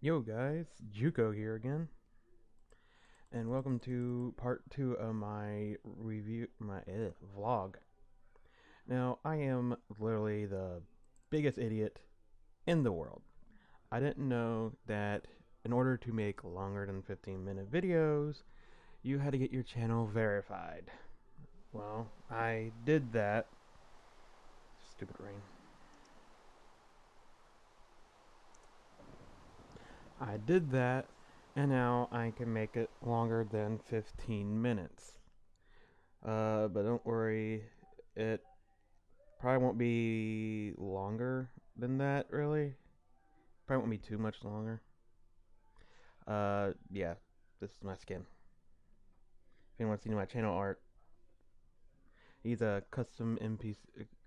Yo guys, Juko here again, and welcome to part 2 of my vlog. Now, I am literally the biggest idiot in the world. I didn't know that in order to make longer than 15-minute videos, you had to get your channel verified. Well, I did that. Stupid rain. I did that, and now I can make it longer than 15 minutes. But don't worry, it probably won't be longer than that, really. Probably won't be too much longer. Yeah, this is my skin. If anyone's seen my channel art, he's a custom NPC.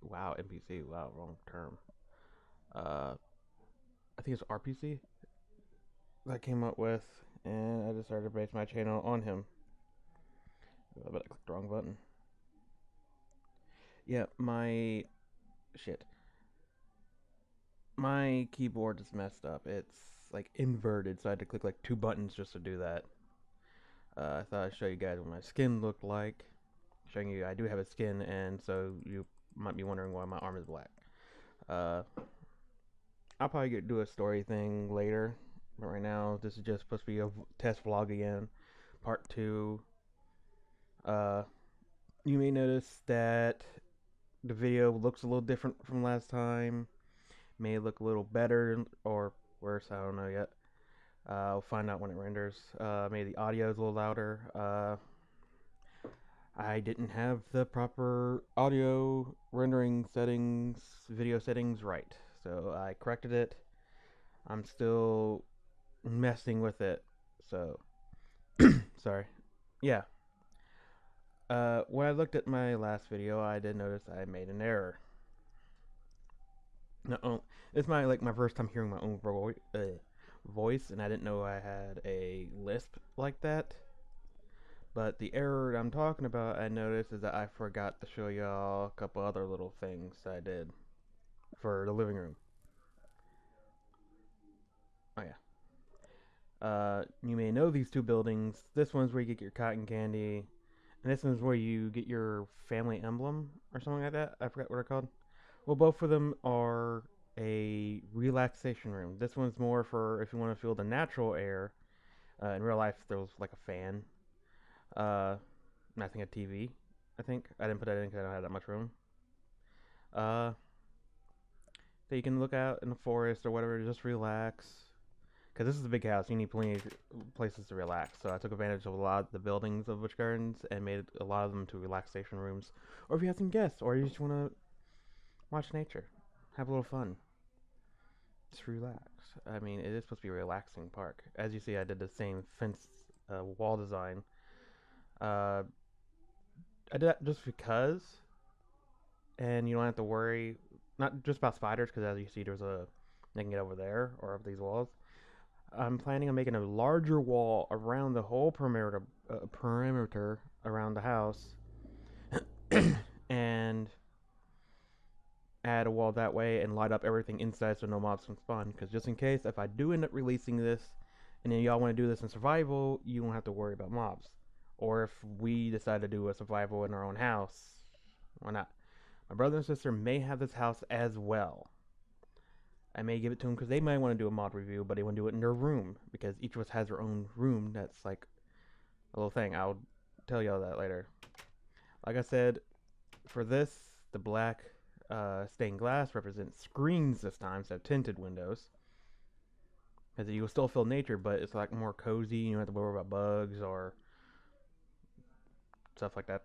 Wow, NPC. Wow, wrong term. Uh, I think it's RPC that I came up with, and I decided to base my channel on him. But I clicked the wrong button. Yeah, my shit. My keyboard is messed up. It's like inverted, so I had to click like two buttons just to do that. I thought I'd show you guys what my skin looked like. Showing you I do have a skin, and so you might be wondering why my arm is black. Uh, I'll probably do a story thing later, but right now this is just supposed to be a test vlog again, part 2. Uh, you may notice that the video looks a little different from last time. May look a little better or worse, I don't know yet. I'll find out when it renders. Maybe the audio is a little louder. I didn't have the proper audio rendering settings, video settings right. So I corrected it. I'm still messing with it. So, sorry. Yeah. When I looked at my last video, I did notice I made an error. No, it's my first time hearing my own voice, and I didn't know I had a lisp like that. But the error I'm talking about, I noticed, is that I forgot to show y'all a couple other little things I did for the living room. Oh yeah. You may know these two buildings. This one's where you get your cotton candy, and this one's where you get your family emblem or something like that. I forgot what they're called. Well, both of them are a relaxation room. This one's more for if you want to feel the natural air. In real life, there was like a fan. And I think a TV. I think I didn't put that in because I don't have that much room. Uh, so you can look out in the forest or whatever, just relax. Because this is a big house, you need plenty of places to relax. So I took advantage of a lot of the buildings of Busch Gardens and made a lot of them to relaxation rooms. Or if you have some guests, or you just want to watch nature, have a little fun, just relax. I mean, it is supposed to be a relaxing park. As you see, I did the same fence wall design. Uh, I did that just because, and you don't have to worry, not just about spiders, because as you see, they can get over there or up these walls. I'm planning on making a larger wall around the whole perimeter around the house, and add a wall that way and light up everything inside so no mobs can spawn. Because just in case, if I do end up releasing this, and then y'all want to do this in survival, you won't have to worry about mobs. Or if we decide to do a survival in our own house, why not? My brother and sister may have this house as well. I may give it to them because they might want to do a mod review, but they want to do it in their room because each of us has their own room. That's like a little thing. I'll tell y'all that later. Like I said, for this, the black stained glass represents screens this time, so tinted windows. Because you will still feel nature, but it's like more cozy. You don't have to worry about bugs or stuff like that.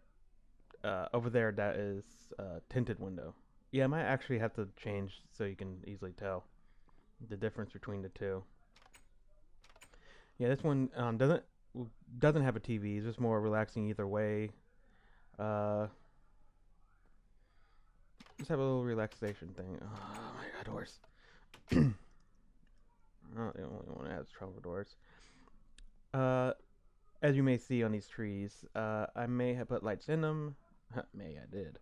Over there, that is tinted window. Yeah, I might actually have to change so you can easily tell the difference between the two. Yeah, this one doesn't have a TV. It's just more relaxing either way. Uh, just have a little relaxation thing. Oh my god, doors. Not the only one that has trouble doors. As you may see on these trees, I may have put lights in them. I did.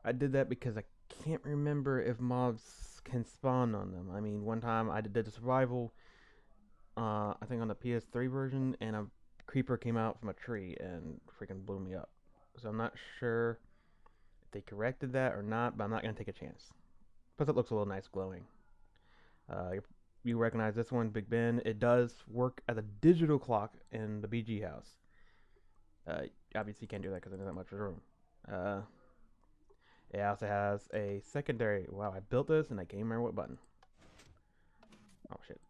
I did that because I can't remember if mobs can spawn on them. I mean, one time I did the survival, I think on the PS3 version, and a creeper came out from a tree and freaking blew me up. So I'm not sure if they corrected that or not, but I'm not gonna take a chance. Plus, it looks a little nice glowing. You recognize this one, Big Ben. It does work as a digital clock in the BG house. Uh, Obviously, you can't do that because there's not much room. Uh, it also has a secondary. Wow, I built this and I can't remember what button. Oh shit.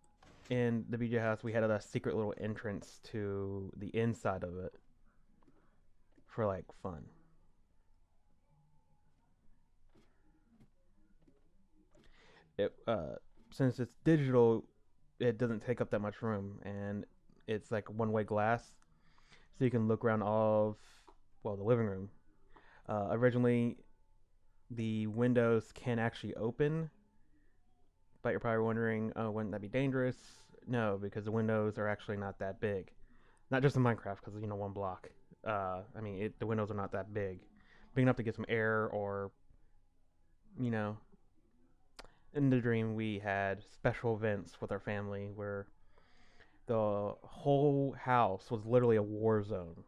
In the BJ house, we had a secret little entrance to the inside of it for like fun. It Since it's digital, it doesn't take up that much room, and it's like one-way glass, so you can look around all of the living room. Originally, the windows can actually open, but you're probably wondering, oh, wouldn't that be dangerous? No, because the windows are actually not that big. Not just in Minecraft, because one block. The windows are not that big enough to get some air, or you know. In the dream, we had special events with our family where the whole house was literally a war zone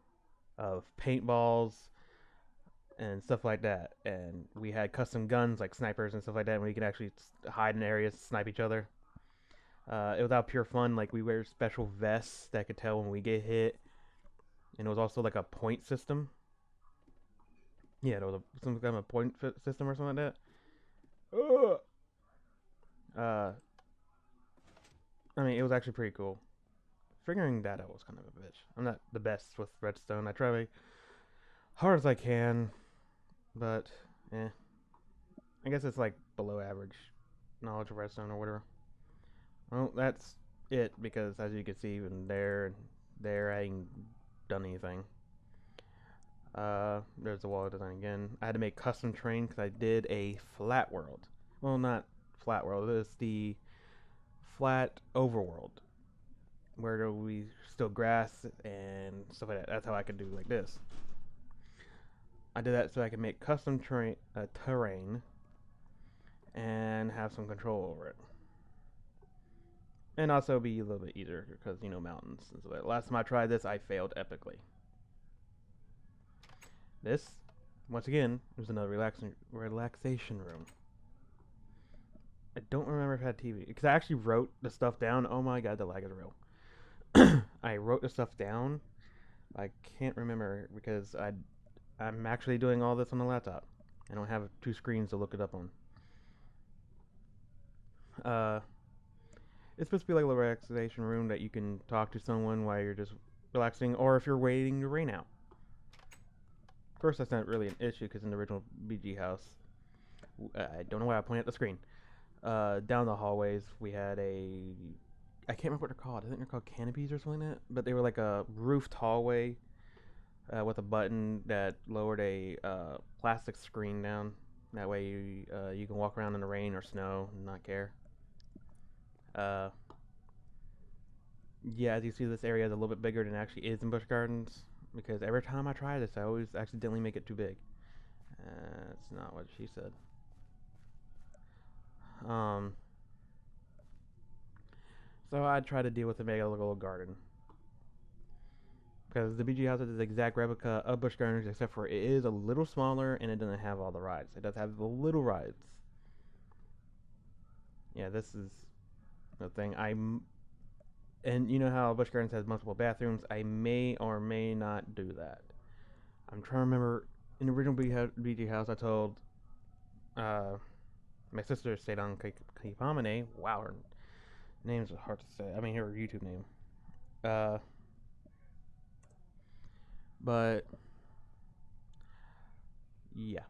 of paintballs and stuff like that, and we had custom guns like snipers and stuff like that, where you could actually hide in areas, snipe each other. It was out pure fun. Like we wear special vests that could tell when we get hit, and it was also like a point system. Yeah, there was some kind of point system or something like that. Ugh. Uh, it was actually pretty cool. Figuring that out was kind of a bitch. I'm not the best with redstone. I try hard as I can, but I guess it's like below average knowledge of redstone or whatever. Well, that's it because as you can see, even there I ain't done anything. There's the wall design again. I had to make custom terrain because I did a flat world. Well, not flat world. It's the flat overworld where we still grass and stuff like that. That's how I could do like this. I did that so I could make custom terrain and have some control over it. And also be a little bit easier because, mountains and stuff like that. Last time I tried this, I failed epically. This, once again, was another relaxation room. I don't remember if it had TV because I actually wrote the stuff down. Oh my god, the lag is real. I wrote the stuff down. I can't remember because I'm actually doing all this on the laptop. I don't have two screens to look it up on. It's supposed to be like a relaxation room that you can talk to someone while you're just relaxing, or if you're waiting to rain out. Of course, that's not really an issue because in the original BG house, I don't know why I pointed at the screen. Down the hallways, we had I can't remember what they're called. I think they're called canopies or something like that. But they were like a roofed hallway with a button that lowered a plastic screen down. That way you can walk around in the rain or snow and not care. Yeah, as you see, this area is a little bit bigger than it actually is in Busch Gardens because every time I try this, I always accidentally make it too big. That's not what she said. So I try to deal with it, make it look a little garden. Because the BG house is the exact replica of Busch Gardens, except for it is a little smaller and it doesn't have all the rides. It does have the little rides. Yeah, this is the thing. And you know how Busch Gardens has multiple bathrooms? I may or may not do that. I'm trying to remember. In the original BG house, I told my sister stayed on Kipamine. Wow, her name's hard to say. I mean, her YouTube name. But yeah,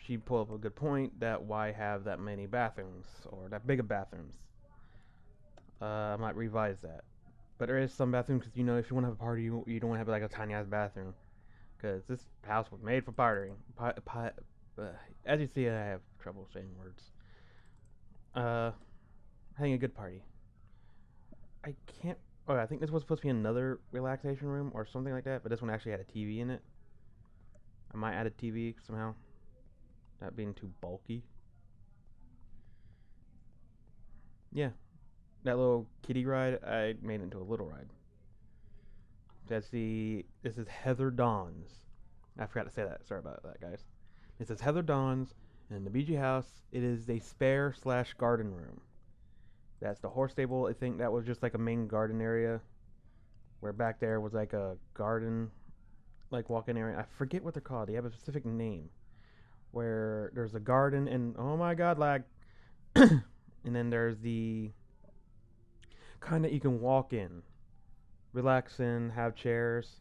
she pulled up a good point that why have that many bathrooms or that big of bathrooms. I might revise that. But there is some bathrooms because if you want to have a party, you don't want to have like a tiny ass bathroom because this house was made for partying. As you see, I have trouble saying words. Having a good party. I can't. Oh, I think this was supposed to be another relaxation room or something like that, but this one actually had a TV in it. I might add a TV somehow. That being too bulky. Yeah. that little kiddie ride, I made it into a little ride. This is Heather Dawn's. I forgot to say that. Sorry about that, guys. This is Heather Dawn's, and the BG house. It is a spare slash garden room. That's the horse stable. I think that was just like a main garden area, where back there was like a garden, like walk-in area. I forget what they're called. They have a specific name. Where there's a garden and oh my god, lag. And then there's the kind that you can walk in, relax in, have chairs.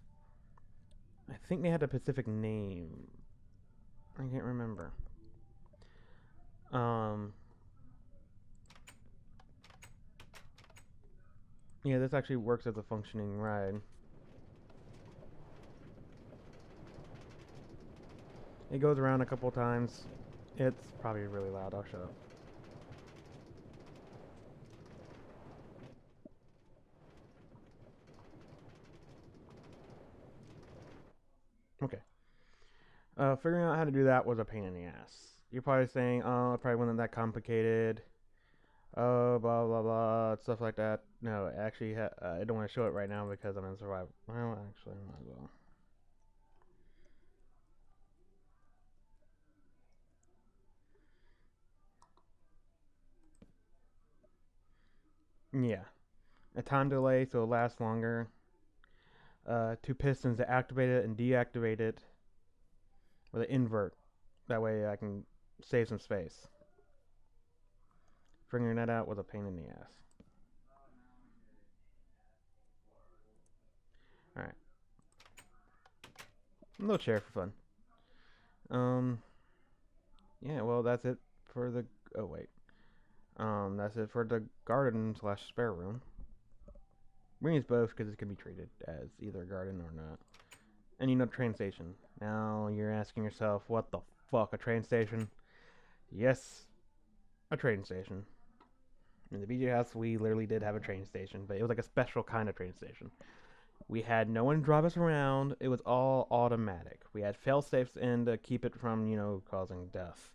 I think they had a specific name. I can't remember. Yeah, this actually works as a functioning ride. It goes around a couple times. It's probably really loud. I'll shut up. Okay. Figuring out how to do that was a pain in the ass. You're probably saying, oh, it probably wasn't that complicated. Oh, blah, blah, blah, stuff like that. No, actually, I don't want to show it right now because I'm in survival. Well, actually, I might as well. Yeah. A time delay so it lasts longer. Two pistons to activate it and deactivate it with an invert. That way I can save some space. Figuring that out was a pain in the ass. Alright. A little chair for fun. Yeah, well, that's it for the... Oh, wait. That's it for the garden slash spare room. We use both because it can be treated as either a garden or not. And you know, train station. Now you're asking yourself, what the fuck, a train station? Yes, a train station. In the BJ house, we literally did have a train station, but it was like a special kind of train station. We had no one drive us around. It was all automatic. We had fail-safes in to keep it from, you know, causing death.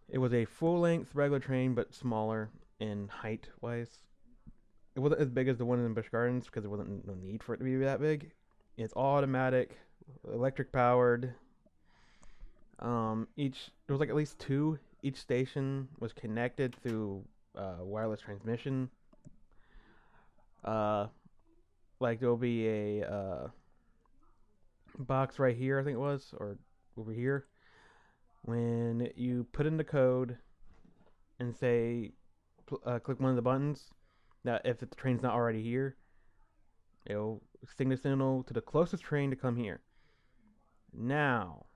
It was a full-length regular train, but smaller in height-wise. It wasn't as big as the one in Busch Gardens because there wasn't no need for it to be that big. It's all automatic, electric powered. There was like at least two. Each station was connected through wireless transmission. Like there'll be a box right here, I think it was, or over here. When you put in the code and say, click one of the buttons, that if the train's not already here, it'll sing the signal to the closest train to come here. Now,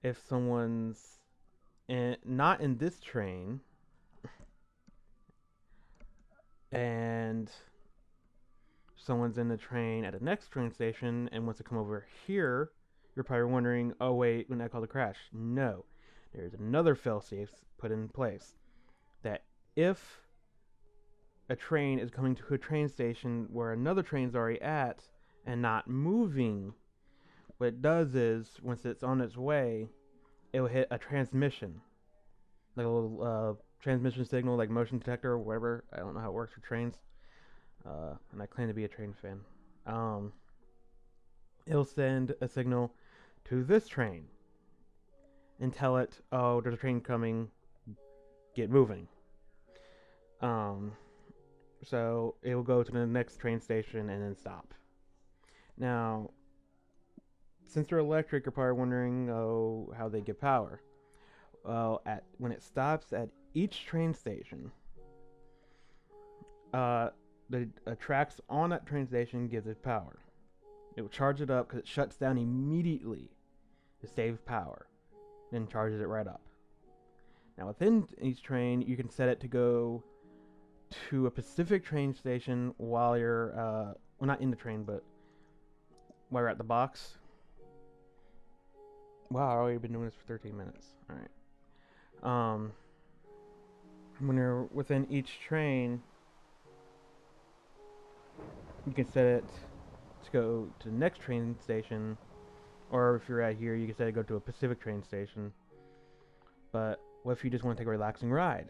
if someone's not in this train and someone's in the train at the next train station and wants to come over here, you're probably wondering, oh wait, when I call the crash. No, there's another failsafe put in place that if a train is coming to a train station where another train's already at and not moving, what it does is, once it's on its way, it will hit a transmission. Like a little transmission signal, like motion detector or whatever. I don't know how it works for trains. And I claim to be a train fan. It'll send a signal to this train and tell it, oh, there's a train coming, get moving. So it will go to the next train station and then stop. Now, since they're electric, you're probably wondering, oh, how they get power. Well, when it stops at each train station, the tracks on that train station gives it power. It will charge it up because it shuts down immediately to save power, then charges it right up. Now, within each train, you can set it to go to a specific train station while you're, well, not in the train, but while you're at the box. Wow, I've already been doing this for 13 minutes. Alright. When you're within each train, you can set it to go to the next train station, or if you're out here, you can set it to go to a Pacific train station. But what if you just want to take a relaxing ride?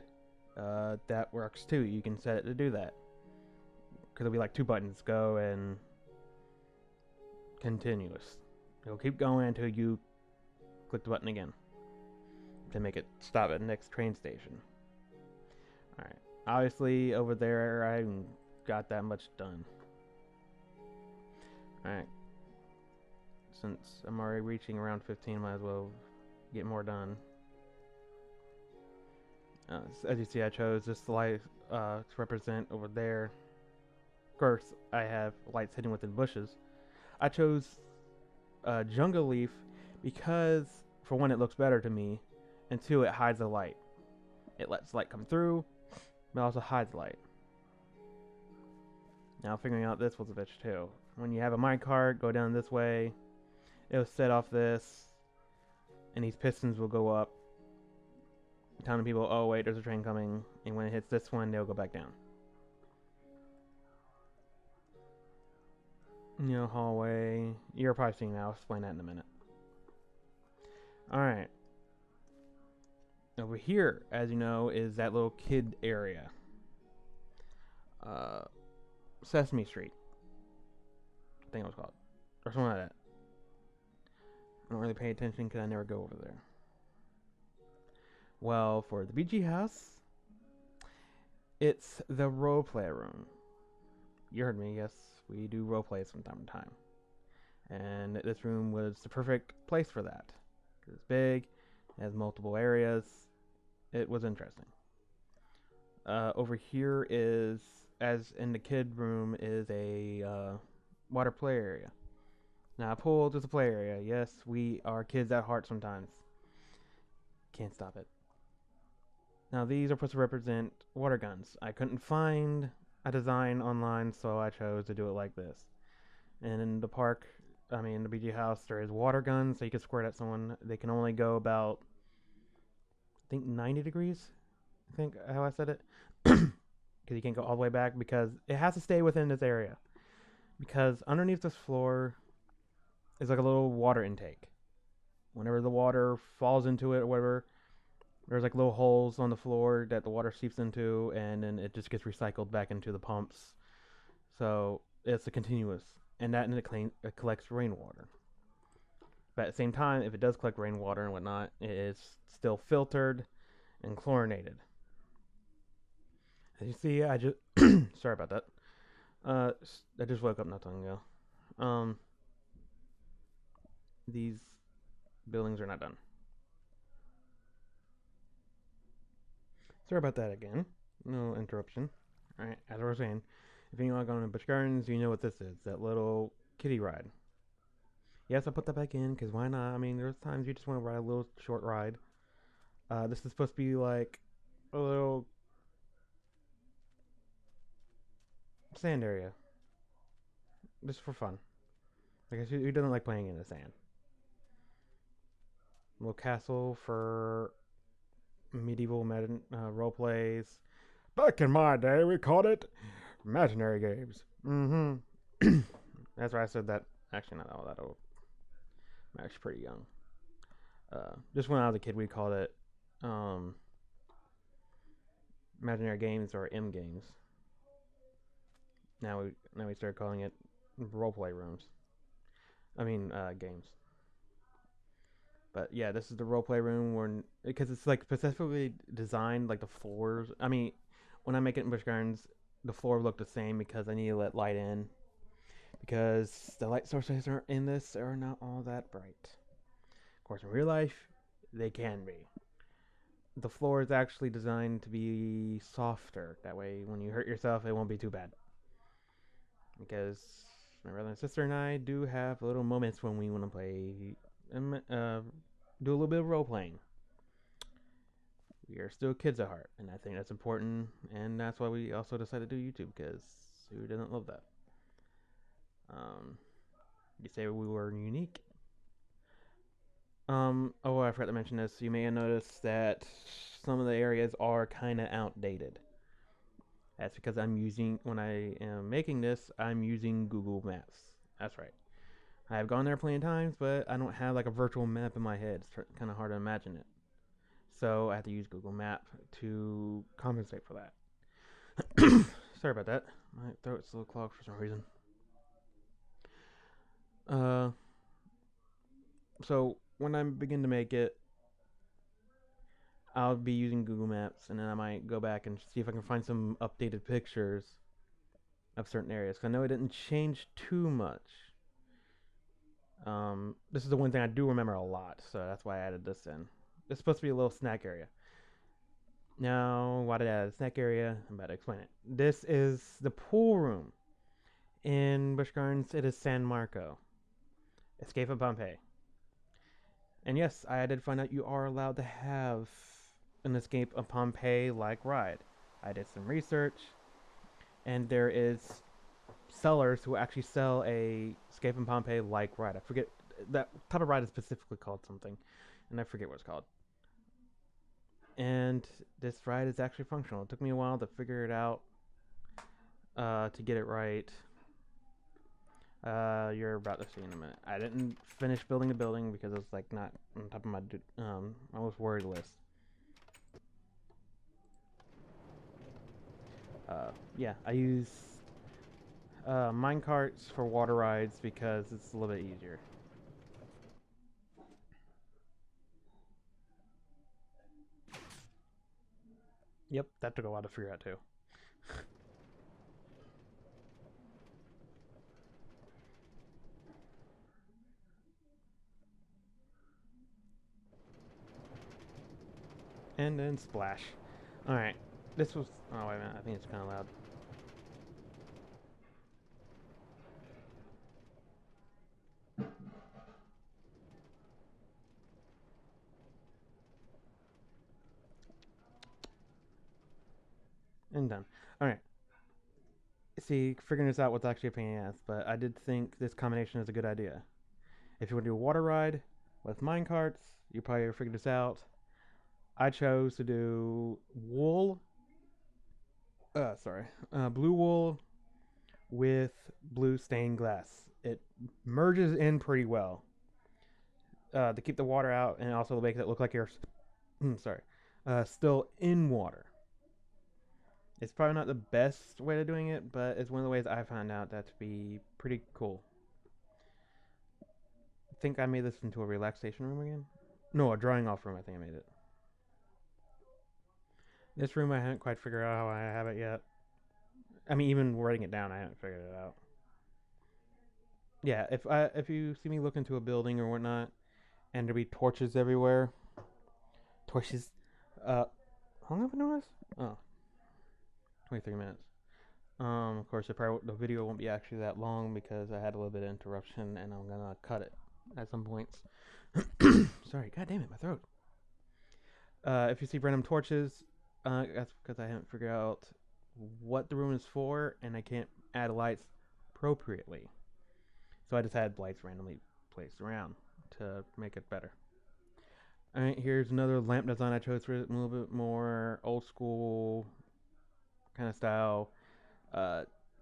that works too. You can set it to do that. Because it'll be like two buttons, go and continuous. It'll keep going until you click the button again to make it stop at the next train station. Alright. Obviously, over there, I haven't got that much done. Alright. Since I'm already reaching around 15, might as well get more done. As you see, I chose this light to represent over there. Of course, I have lights hidden within bushes. I chose jungle leaf because, for one, it looks better to me, and two, it hides the light. It lets light come through, but also hides light. Now, figuring out this was a bitch too. When you have a minecart, go down this way. It'll set off this, and these pistons will go up, telling people, oh wait, there's a train coming, and when it hits this one, they'll go back down. You know, hallway. You're probably seeing that. I'll explain that in a minute. Alright. Over here, as you know, is that little kid area. Sesame Street, I think it was called. Or something like that. I don't really pay attention because I never go over there. Well, for the BG house, it's the roleplay room. You heard me, yes. We do roleplays from time to time. And this room was the perfect place for that. It's big, it has multiple areas. It was interesting. Over here is, as in the kid room, is a water play area. Now, a pool is a play area. Yes, we are kids at heart sometimes. Can't stop it. Now, these are supposed to represent water guns. I couldn't find a design online, so I chose to do it like this. And in the park, the BG house, there is water guns, so you can squirt at someone. They can only go about, I think, 90 degrees. I think how I said it. Because you can't go all the way back, because it has to stay within this area. Because underneath this floor is like a little water intake. Whenever the water falls into it or whatever, there's like little holes on the floor that the water seeps into, and then it just gets recycled back into the pumps. So it's a continuous, and that it collects rainwater. But at the same time, if it does collect rainwater and whatnot, it is still filtered and chlorinated. As you see, I just sorry about that. I just woke up not long ago. These buildings are not done. Sorry about that again. No interruption. Alright, as I was saying, if you're going to Busch Gardens, you know what this is. That little kiddie ride. Yes, I put that back in, because why not? I mean, there's times you just want to ride a little short ride. This is supposed to be like a little sand area. Just for fun. I guess who doesn't like playing in the sand? Little castle for medieval role plays. Back in my day, we called it imaginary games. Mm-hmm. That's why I said that. Actually, not all that old. I'm actually pretty young. Just when I was a kid, we called it imaginary games or M games. Now we started calling it roleplay rooms. Games. But yeah, this is the roleplay room where, because it's like specifically designed, like the floors. I mean, when I make it in Busch Gardens, the floor looked the same because I need to let light in. Because the light sources are in this are not all that bright. Of course, in real life, they can be. The floor is actually designed to be softer. That way, when you hurt yourself, it won't be too bad. Because my brother and sister and I do have little moments when we want to play, do a little bit of role playing. We are still kids at heart, and I think that's important, and that's why we also decided to do YouTube, because who doesn't love that? You say we were unique. Oh, I forgot to mention this. You may have noticed that some of the areas are kind of outdated. That's because when I am making this, I'm using Google Maps. That's right. I have gone there plenty of times, but I don't have like a virtual map in my head. It's kind of hard to imagine it. so I have to use Google Map to compensate for that. Sorry about that. My throat's a little clogged for some reason. Uh, so when I begin to make it, I'll be using Google Maps, and then I might go back and see if I can find some updated pictures of certain areas. 'Cause I know it didn't change too much. This is the one thing I do remember a lot, so that's why I added this in. It's supposed to be a little snack area. Now, why did I add a snack area? I'm about to explain it. This is the pool room. In Busch Gardens, it is San Marco. Escape of Pompeii. And yes, I did find out you are allowed to have an Escape of Pompeii-like ride. I did some research, and there is sellers who actually sell a Escape from Pompeii like ride. I forget that type of ride is specifically called something, and I forget what it's called. And this ride is actually functional. It took me a while to figure it out, to get it right. You're about to see in a minute. I didn't finish building the building because it was like not on top of my I was worried list. Yeah, I use mine carts for water rides because it's a little bit easier. Yep, that took a while to figure out too. And then splash. Alright, this was... Oh, wait a minute, I think it's kind of loud. And done. Alright. See, figuring this out was actually a pain in the ass, but I did think this combination is a good idea. If you want to do a water ride with minecarts, you probably figured this out. I chose to do wool. Blue wool with blue stained glass. It merges in pretty well. To keep the water out and also make it look like you're still in water. It's probably not the best way of doing it, but it's one of the ways I found out that to be pretty cool. I think I made this into a relaxation room again. No, a drying off room. I think I made it. This room I haven't quite figured out how I have it yet. I mean, even writing it down, I haven't figured it out. Yeah, if you see me look into a building or whatnot, and there be torches everywhere, torches. How long have I been doing this? Oh, 23 minutes. Of course, the video won't be actually that long because I had a little bit of interruption, and I'm gonna cut it at some points. Sorry, god damn it, my throat. If you see random torches, that's because I haven't figured out what the room is for, and I can't add lights appropriately. So I just had lights randomly placed around to make it better. Alright, here's another lamp design I chose for it, a little bit more old school kind of style.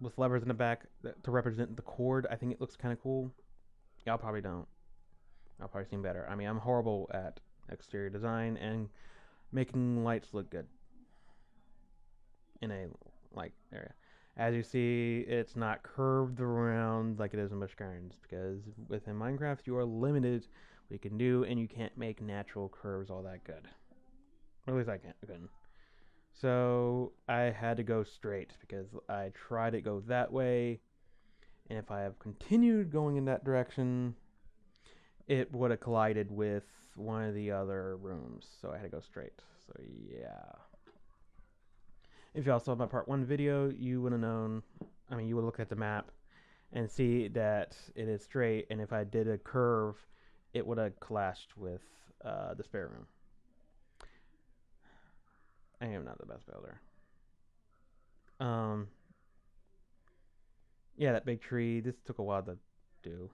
With levers in the back to represent the cord. I think it looks kind of cool. Y'all probably don't. I'll probably seem better. I mean, I'm horrible at exterior design and making lights look good in a light area. As you see, it's not curved around like it is in Busch Gardens because within Minecraft you are limited what you can do, and you can't make natural curves all that good. Or at least I couldn't. So I had to go straight because I tried to go that way, and if I have continued going in that direction, it would have collided with one of the other rooms. So I had to go straight. So yeah. If you also saw my part 1 video, you would have known, I mean, you would look at the map and see that it is straight, and if I did a curve, it would have clashed with the spare room. I am not the best builder. Yeah, that big tree, this took a while to do.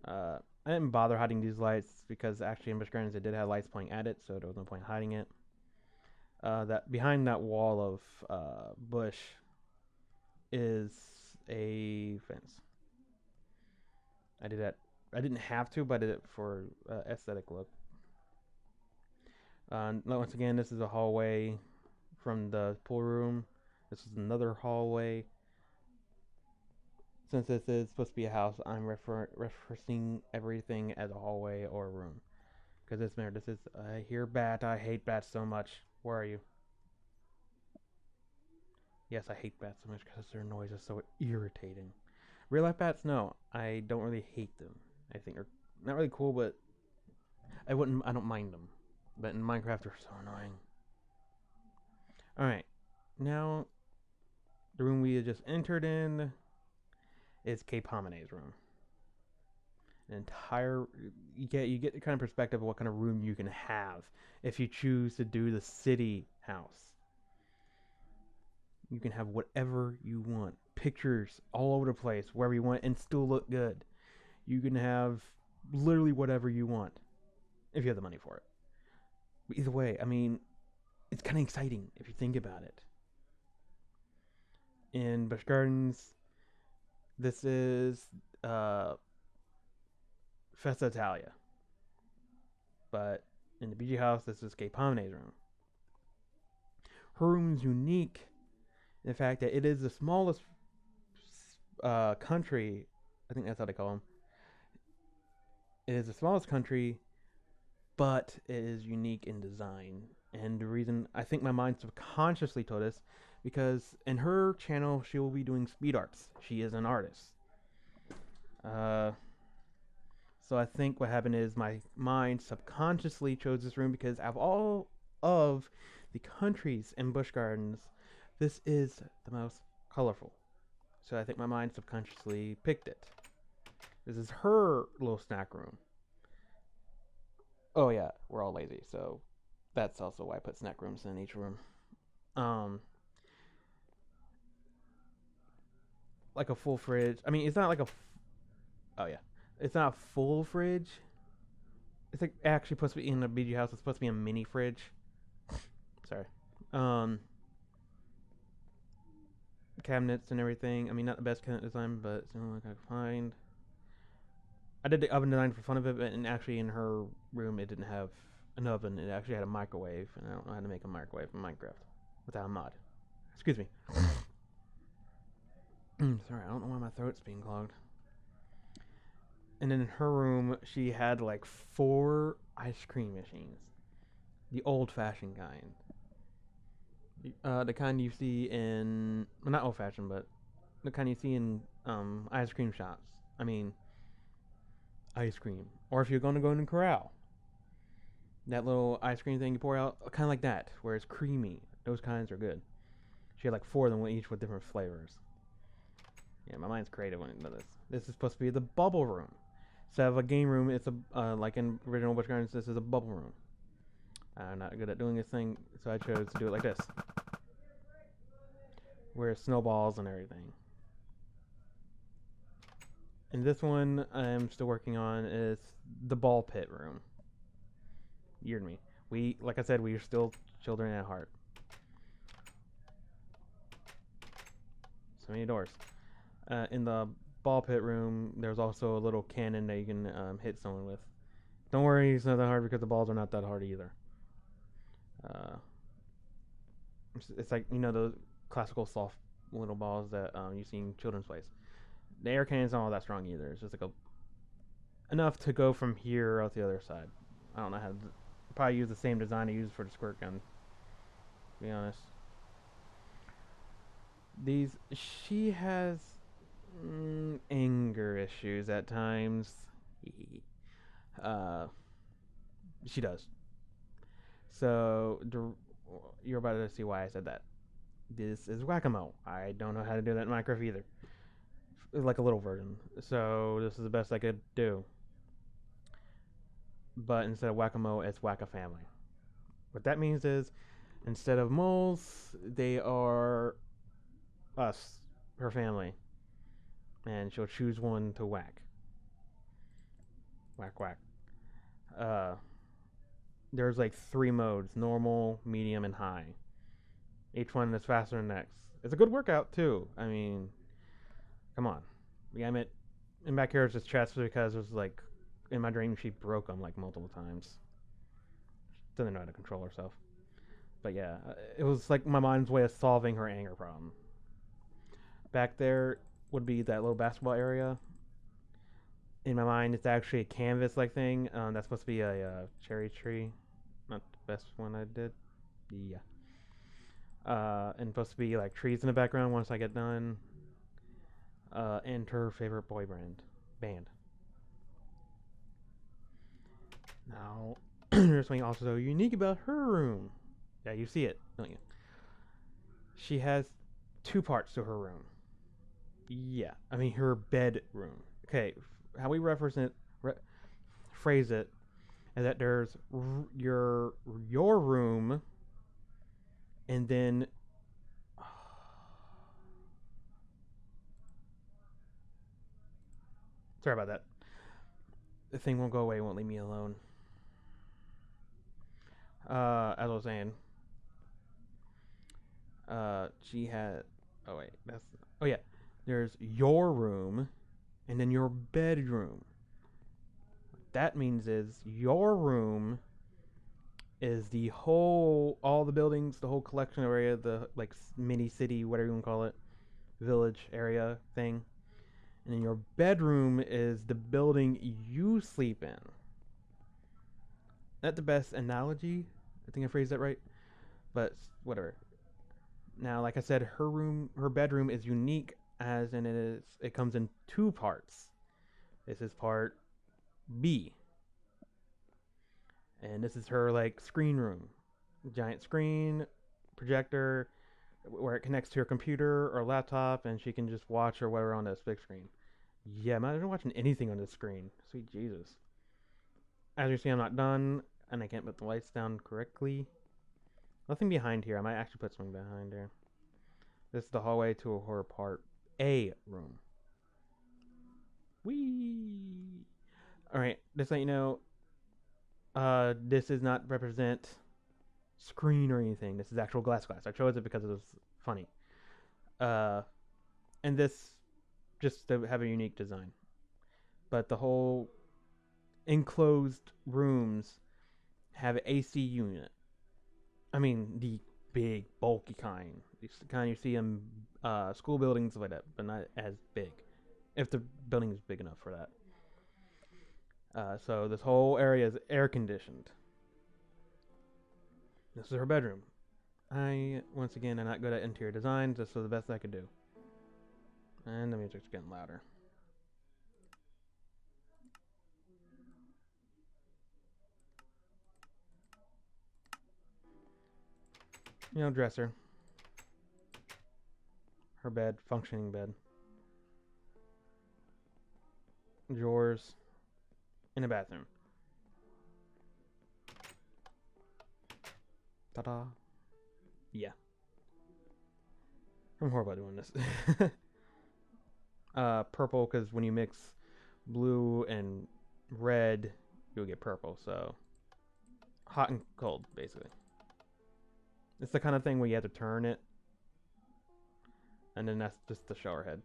I didn't bother hiding these lights because actually in Busch Gardens it did have lights pointing at it, so there was no point hiding it. That behind that wall of bush is a fence. I did that. I didn't have to, but I did it for aesthetic look. Once again, this is a hallway from the pool room. This is another hallway. Since this is supposed to be a house, I'm referencing everything as a hallway or a room. Because this is, I hear bat, I hate bats so much. Where are you? Yes, I hate bats so much because their noise is so irritating. Real life bats, no, I don't really hate them. I think they're not really cool, but I don't mind them. But in Minecraft, they're so annoying. Alright, now the room we just entered in is Pt.2's room. An entire you get the kind of perspective of what kind of room you can have if you choose to do the city house. You can have whatever you want, pictures all over the place, wherever you want, and still look good. You can have literally whatever you want if you have the money for it. But either way, I mean, it's kind of exciting if you think about it. In Busch Gardens, this is Festa Italia. But in the BG house, this is Kay Pomene's room. Her room is unique in the fact that it is the smallest country. I think that's how they call them. It is the smallest country, but it is unique in design. And the reason I think my mind subconsciously told us because in her channel she will be doing speed arts. She is an artist. So I think what happened is my mind subconsciously chose this room because out of all of the countries in Busch Gardens, this is the most colorful. So I think my mind subconsciously picked it. This is her little snack room. Oh yeah, we're all lazy, so that's also why I put snack rooms in each room. Like a full fridge. I mean, it's not like a. Oh yeah, it's not a full fridge. It's like actually supposed to be in a BG house. It's supposed to be a mini fridge. Sorry. Cabinets and everything. I mean, not the best cabinet design, but it's the only one I could find. I did the oven design for fun of it, and actually in her room it didn't have an oven. It actually had a microwave, and I don't know how to make a microwave in Minecraft without a mod. Excuse me. Sorry, I don't know why my throat's being clogged. And then in her room, she had like 4 ice cream machines. The old-fashioned kind. The kind you see in... Well, not old-fashioned, but the kind you see in ice cream shops. I mean, ice cream. Or if you're going to go in Corral. That little ice cream thing you pour out, kind of like that, where it's creamy. Those kinds are good. She had like 4 of them, each with different flavors. Yeah, my mind's creative when it does this. This is supposed to be the bubble room. Instead of a game room, it's a like in original Busch Gardens, this is a bubble room. I'm not good at doing this thing, so I chose to do it like this. Where it's snowballs and everything. And this one I'm still working on is the ball pit room. You heard me. We, like I said, we are still children at heart. So many doors. In the ball pit room, there's also a little cannon that you can hit someone with. Don't worry, it's not that hard because the balls are not that hard either. It's like, you know, those classical soft little balls that you see in children's plays. The air cannon's not all that strong either. It's just like enough to go from here out the other side. I don't know how to probably use the same design I used for the squirt gun, to be honest. She has anger issues at times. She does. So you're about to see why I said that. This is whack-a-mole. I don't know how to do that in Minecraft either. It's like a little version. So this is the best I could do. But instead of whack-a-mole, it's whack-a-family. What that means is, instead of moles, they are us, her family. And she'll choose one to whack. Whack, whack. There's like 3 modes: normal, medium, and high. Each one is faster than the next. It's a good workout too. I mean, come on. Yeah, I mean, and back here it's just chest because it was like in my dream she broke them like multiple times. doesn't know how to control herself. But yeah, it was like my mind's way of solving her anger problem. Back there would be that little basketball area. In my mind, it's actually a canvas-like thing. That's supposed to be a cherry tree. Not the best one I did. Yeah. And supposed to be like trees in the background once I get done. And her favorite boy band. Now, there's something also unique about her room. Yeah, you see it, don't you? She has two parts to her room. Yeah, I mean her bedroom. Okay, how we phrase it is that there's your room, and then sorry about that. The thing won't go away. Won't leave me alone. As I was saying, she had. Oh wait, that's. Oh yeah, there's your room, and then your bedroom. What that means is your room is the whole, all the buildings, the whole collection area, the like mini city, whatever you want to call it, village area thing. And then your bedroom is the building you sleep in. Not the best analogy. I think I phrased that right, but whatever. Now, like I said, her bedroom is unique, as in it comes in two parts. This is part B, and this is her like screen room, giant screen, projector, where it connects to her computer or laptop, and she can just watch or whatever on this big screen. Yeah, imagine watching anything on this screen. Sweet Jesus. As you see, I'm not done, and I can't put the lights down correctly. Nothing behind here. I might actually put something behind here. This is the hallway to her part A room. Whee! Alright, just let you know, this does not represent screen or anything. This is actual glass. I chose it because it was funny. And this, just to have a unique design. But the whole enclosed rooms have an AC unit. I mean, the big, bulky kind. The kind you see in school buildings like that, but not as big. If the building is big enough for that. So this whole area is air conditioned. This is her bedroom. Once again, I'm not good at interior design. This was the best I could do. And the music's getting louder. You know, dresser. Her bed, functioning bed. Drawers. In a bathroom. Ta-da. Yeah. I'm horrible at doing this. Purple, because when you mix blue and red, you'll get purple. So, hot and cold, basically. It's the kind of thing where you have to turn it. And then that's just the shower head.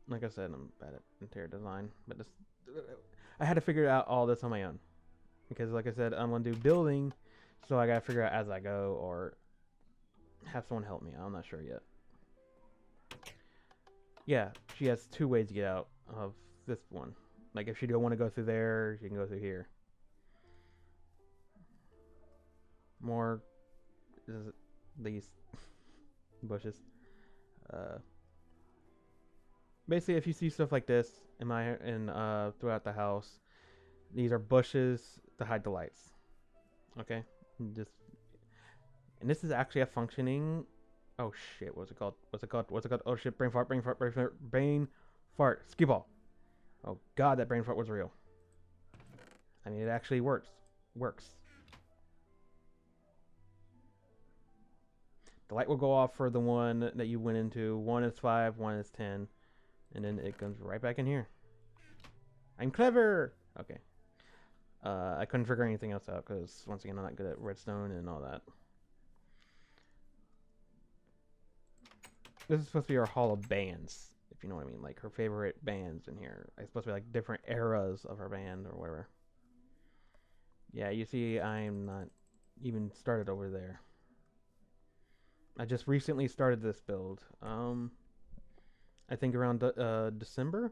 Like I said, I'm bad at interior design. But this, I had to figure out all this on my own. Because like I said, I'm going to do building. So I got to figure out as I go or have someone help me. I'm not sure yet. Yeah, she has two ways to get out of this one. Like if she don't want to go through there, she can go through here. More these bushes. Basically, if you see stuff like this throughout the house, these are bushes to hide the lights. Okay, and this is actually a functioning. Oh shit! What's it called? Oh shit! Brain fart. Ski ball. Oh god, that brain fart was real. I mean, it actually works. The light will go off for the one that you went into. One is 5, one is 10. And then it comes right back in here. I'm clever! Okay. I couldn't figure anything else out because, once again, I'm not good at redstone and all that. This is supposed to be our hall of bands, if you know what I mean. Like, her favorite bands in here. It's supposed to be, like, different eras of her band or whatever. Yeah, you see, I'm not even started over there. I just recently started this build. I think around December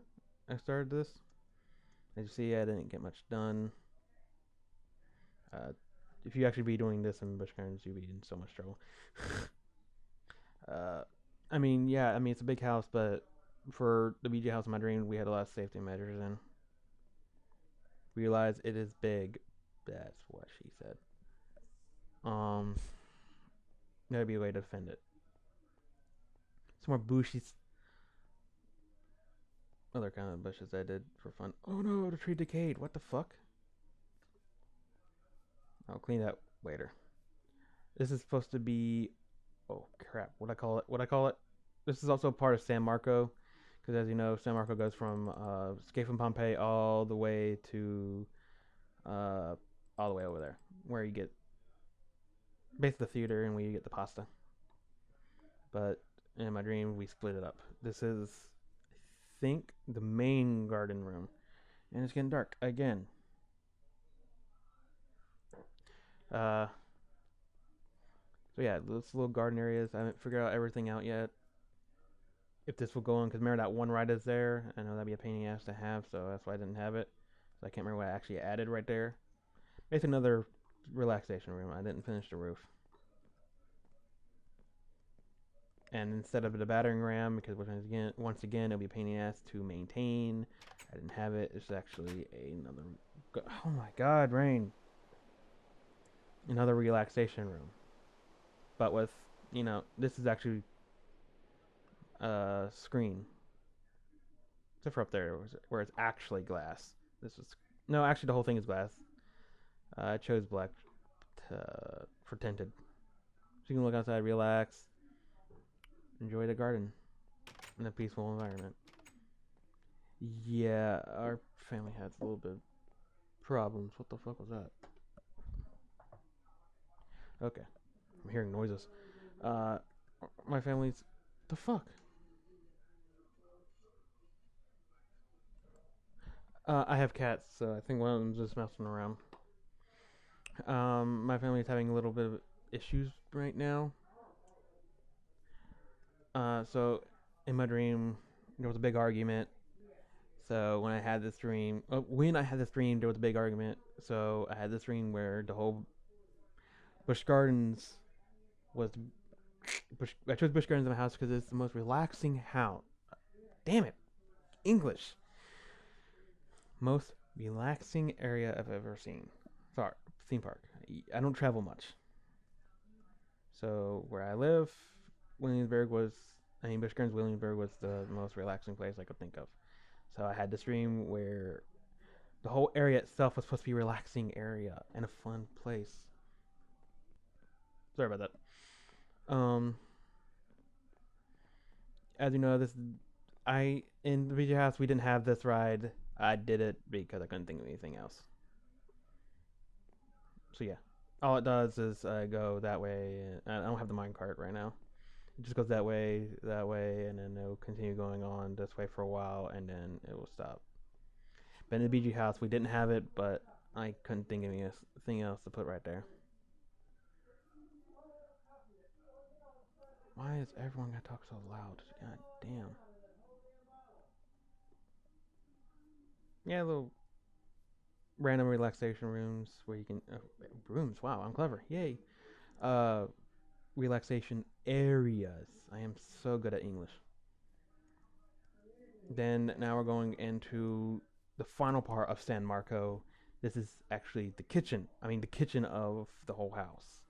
I started this. As you see, I didn't get much done. Uh, if you actually be doing this in Busch Gardens, you'd be in so much trouble. uh, I mean, yeah, I mean it's a big house, but for the BG house in my dream, we had a lot of safety measures in. Realize it is big. That's what she said. Um, There'd be a way to defend it. Some more bushes. Other kind of bushes I did for fun. Oh no, the tree decayed. What the fuck? I'll clean that later. This is supposed to be. Oh crap! What I call it? What I call it? This is also part of San Marco, because as you know, San Marco goes from Escape from Pompeii all the way to uh, all the way over there, where you get basically the theater and where you get the pasta. But in my dream, we split it up. This is, I think, the main garden room, and it's getting dark again. Uh, so yeah, those little garden areas. I haven't figured out everything out yet. If this will go on, because remember that one ride is there. I know that'd be a pain in the ass to have, so that's why I didn't have it. So I can't remember what I actually added right there. It's another relaxation room. I didn't finish the roof. And instead of the battering ram, because once again it'll be a pain in the ass to maintain. I didn't have it. It's actually another. Oh my God, Rain! Another relaxation room, but with this is actually screen. Except for up there where it's actually glass. This is no, actually the whole thing is glass. I chose black for tinted. So you can look outside, relax, enjoy the garden in a peaceful environment. Yeah, our family has a little bit of problems. What the fuck was that? Okay, I'm hearing noises. Uh, my family's the fuck. I have cats, so I think one of them's just messing around. My family's having a little bit of issues right now. So in my dream, there was a big argument. So when I had this dream, there was a big argument. So I had this dream where the whole Busch Gardens was I chose Busch Gardens in my house because it's the most relaxing house. Damn it, English. Most relaxing area I've ever seen. Sorry, theme park. I don't travel much. So where I live, Busch Gardens Williamsburg was the most relaxing place I could think of. So I had this dream where the whole area itself was supposed to be a relaxing area and a fun place. Sorry about that. As you know, in the VJ house we didn't have this ride. I did it because I couldn't think of anything else. So yeah, all it does is go that way. I don't have the mine cart right now. It just goes that way, and then it'll continue going on this way for a while, and then it will stop. But in the BG house, we didn't have it, but I couldn't think of anything else to put right there. Why is everyone gonna talk so loud? God damn. Yeah, little random relaxation rooms where you can rooms. Wow, I'm clever. Yay. Uh, Relaxation areas. I am so good at English. Then now we're going into the final part of San Marco. This is actually the kitchen. I mean, the kitchen of the whole house.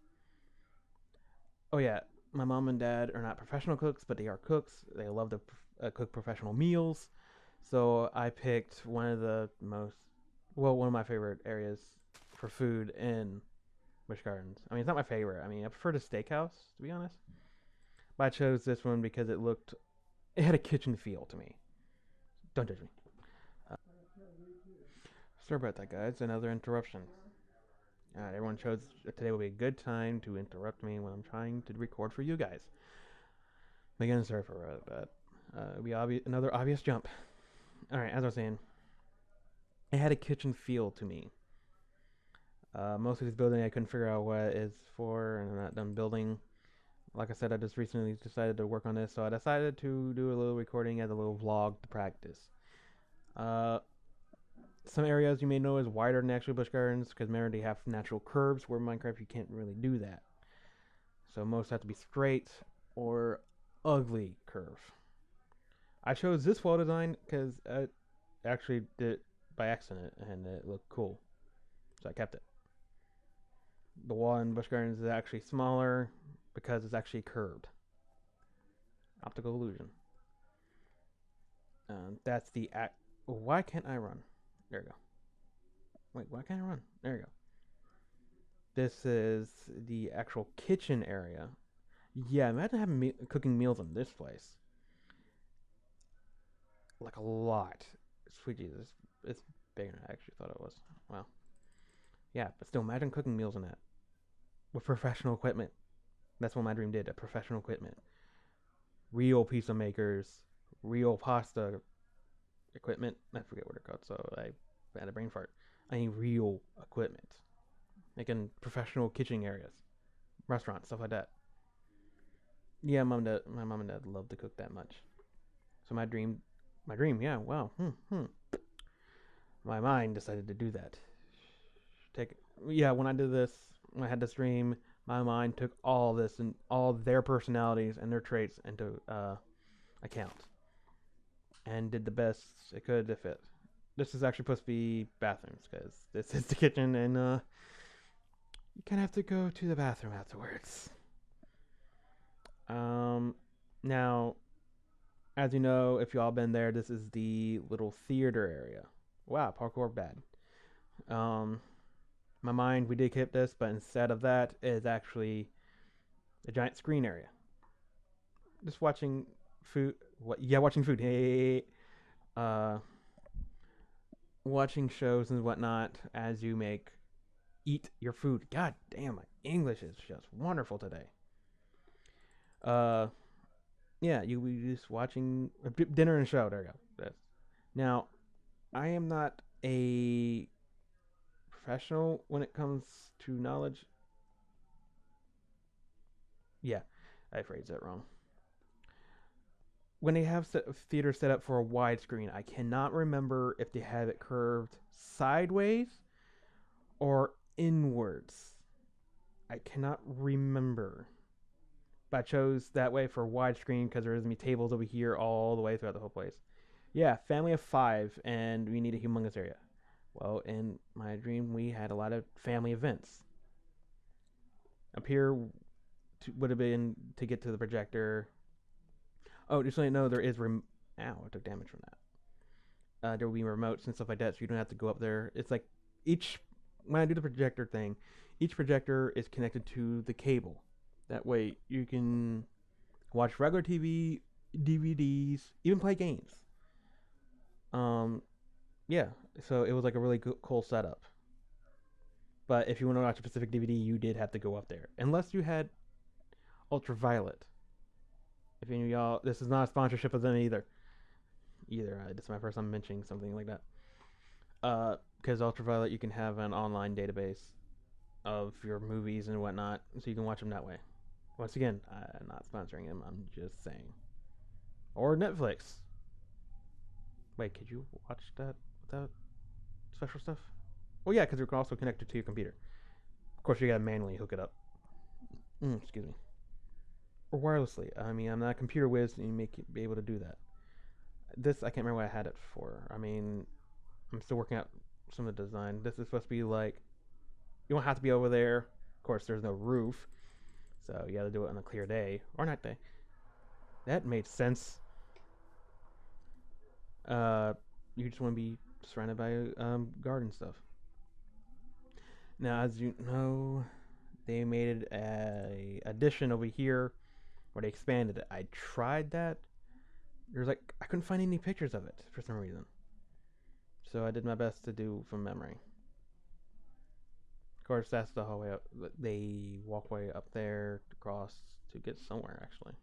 Oh yeah, my mom and dad are not professional cooks, but they are cooks. They love to cook professional meals. So I picked one of my favorite areas for food in Busch Gardens. I mean, it's not my favorite. I mean, I prefer the steakhouse, to be honest. But I chose this one because it had a kitchen feel to me. Don't judge me. Uh, Sorry about that, guys. Another interruption. Everyone chose today will be a good time to interrupt me when I'm trying to record for you guys. Again, sorry for that. It'll be another obvious jump. All right, as I was saying, it had a kitchen feel to me. Most of this building I couldn't figure out what it is for, and I'm not done building. Like I said, I just recently decided to work on this, so I decided to do a little recording as a little vlog to practice. Uh, some areas you may know is wider than actual Busch Gardens because remember they have natural curves where Minecraft you can't really do that. So most have to be straight or ugly curve. I chose this wall design because I actually did it by accident and it looked cool, so I kept it. The wall in Busch Gardens is actually smaller because it's actually curved. Optical illusion. That's the act. Why can't I run? There we go. Wait, why can't I run? There we go. This is the actual kitchen area. Yeah, imagine having cooking meals in this place. Like a lot. Sweet Jesus, it's bigger than I actually thought it was. Wow. Yeah, but still, imagine cooking meals in that with professional equipment. That's what my dream did. A professional equipment, real pizza makers, real pasta equipment. I forget what they're called, so I had a brain fart. I need real equipment, like in professional kitchen areas, restaurants, stuff like that. Yeah, my mom and dad love to cook that much. So my dream, yeah, wow, my mind decided to do that. Take, yeah, when I did this, when I had this dream, my mind took all this and all their personalities and their traits into account, and did the best it could to fit. This is actually supposed to be bathrooms because this is the kitchen, and you kind of have to go to the bathroom afterwards. Um, now, as you know, if you all been there, this is the little theater area. Wow, parkour bad. Um, my mind, we did keep this, but instead of that, is actually a giant screen area. Just watching food. What? Yeah, watching food. Hey, uh, watching shows and whatnot as you eat your food. God damn, my English is just wonderful today. Uh, yeah, you be just watching dinner and show. There you go. Now, I am not a professional when it comes to knowledge. Yeah, I phrased that wrong. When they have theater set up for a widescreen, I cannot remember if they have it curved sideways or inwards. I cannot remember. But I chose that way for widescreen because there's gonna be tables over here all the way throughout the whole place. Yeah, family of 5, and we need a humongous area. Well, in my dream, we had a lot of family events. Up here would have been to get to the projector. Oh, just so you know, there is ow, I took damage from that. There will be remotes and stuff like that, so you don't have to go up there. It's like each when I do the projector thing, each projector is connected to the cable. That way you can watch regular TV, DVDs, even play games. Yeah, so it was like a really cool setup. But if you want to watch a specific DVD, you did have to go up there, unless you had Ultraviolet. If any of y'all, this is not a sponsorship of them either. This is my first time mentioning something like that. Because Ultraviolet, you can have an online database of your movies and whatnot, so you can watch them that way. Once again, I'm not sponsoring them. I'm just saying. Or Netflix. Wait, could you watch that without special stuff? Well, yeah, because you're also connected to your computer. Of course, you gotta manually hook it up. Excuse me. Or wirelessly. I mean, I'm not a computer whiz, and you may be able to do that. This, I can't remember what I had it for. I mean, I'm still working out some of the design. This is supposed to be like, you don't have to be over there. Of course, there's no roof, so you got to do it on a clear day or night day. That made sense. You just want to be surrounded by garden stuff. Now, as you know, they made a addition over here where they expanded it. I tried that. There's like I couldn't find any pictures of it for some reason. So I did my best to do from memory. Of course, that's the hallway up. They walkway up there to cross to get somewhere actually.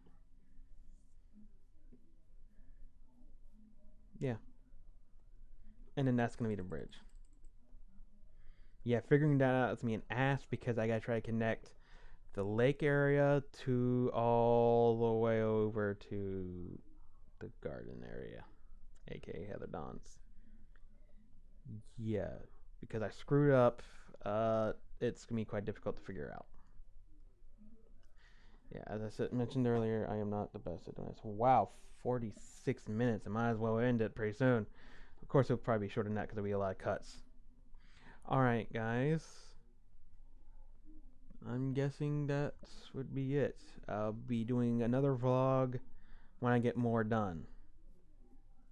Yeah. And then that's gonna be the bridge. Yeah, figuring that out is me an ass because I gotta try to connect the lake area to all the way over to the garden area, aka Heather Don's. Yeah, because I screwed up. It's gonna be quite difficult to figure out. Yeah, as I mentioned earlier, I am not the best at doing this. Wow, 46 minutes. I might as well end it pretty soon. Of course, it'll probably be shorter than that because there'll be a lot of cuts. All right, guys. I'm guessing that would be it. I'll be doing another vlog when I get more done.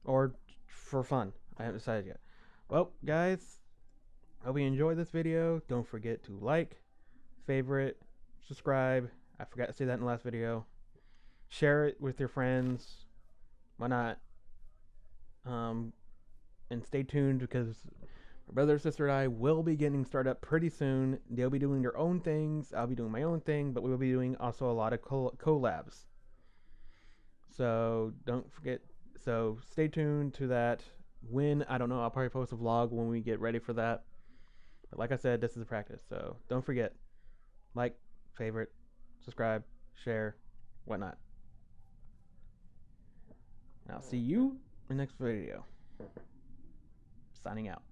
Or for fun. I haven't decided yet. Well, guys, hope you enjoyed this video. Don't forget to like, favorite, subscribe. I forgot to say that in the last video. Share it with your friends. Why not? Um, and stay tuned because my brother, sister, and I will be getting started up pretty soon. They'll be doing their own things. I'll be doing my own thing, but we will be doing also a lot of collabs. So don't forget. So stay tuned to that. When I don't know, I'll probably post a vlog when we get ready for that. But like I said, this is a practice. So don't forget, like, favorite, subscribe, share, whatnot. And I'll see you in the next video. Signing out.